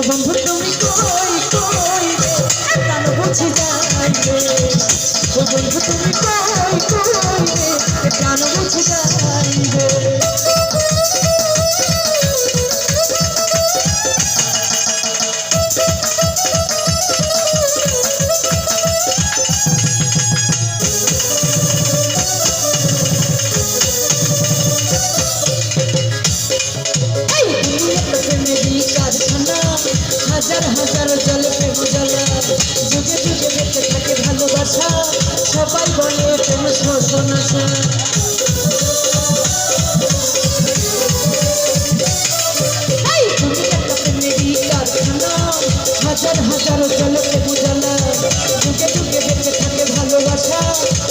বন্ধু তুমি কই কই রে প্রাণ বুঝি যাইবে ও বন্ধু তুমি কই কই রে প্রাণ বুঝি যাইবে হাজার হাজার জলে প্রেম জ্বালা যুগে যুগে বেঁচে থাকে ভালোবাসা সবাই বলে প্রেম সর্বনাশা তুমি একটা প্রেমেরই কারখানা হাজার হাজার জলে প্রেম জ্বালা যুগে যুগে বেঁচে থাকে ভালোবাসা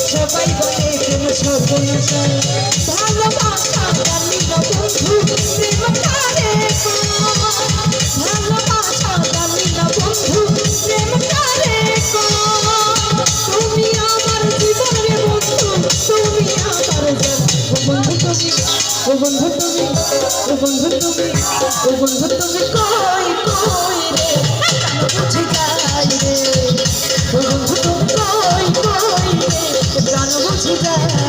সবাই বলে প্রেম সর্বনাশা ভালোবাসা জানি না বন্ধু প্রেম কারে ও বন্ধু তুমি ও বন্ধু তুমি ও বন্ধু তুমি কই কই রে প্রাণ বুঝি যাই রে ও বন্ধু তুমি কই কই রে প্রাণ বুঝি যাই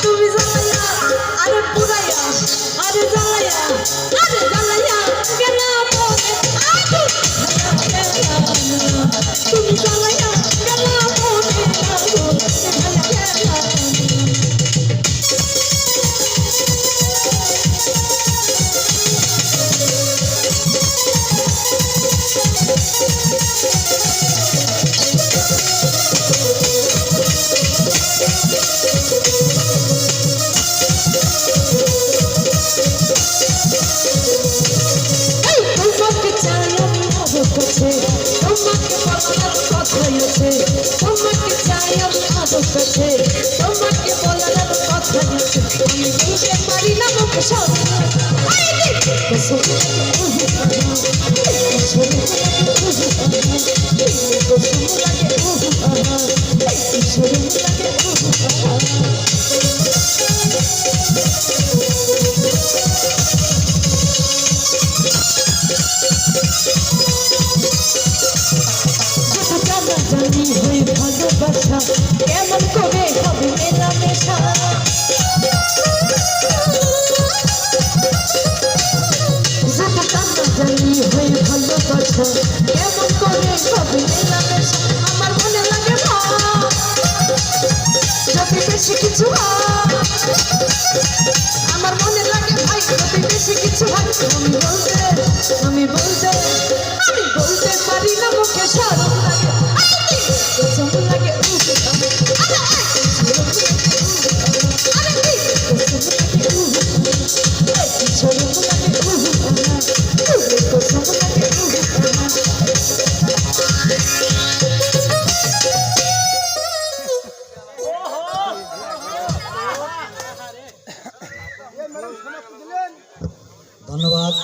তুমি জ্বালাইয়া আরে পুরাইয়া আরে জ্বালাইয়া আরে জ্বালাইয়া কেন মনে আগুন তুমি জ্বালাইয়া কেন মনে আগুন ভাইয়া তোমাকে চাই আমি আদর কাছে তোমাকে বলার কথা আছে আমি বুঝতে পারি না মুখ সামনে ভালোবাসা কেমন করে হবে মেলামেশা ধন্যবাদ।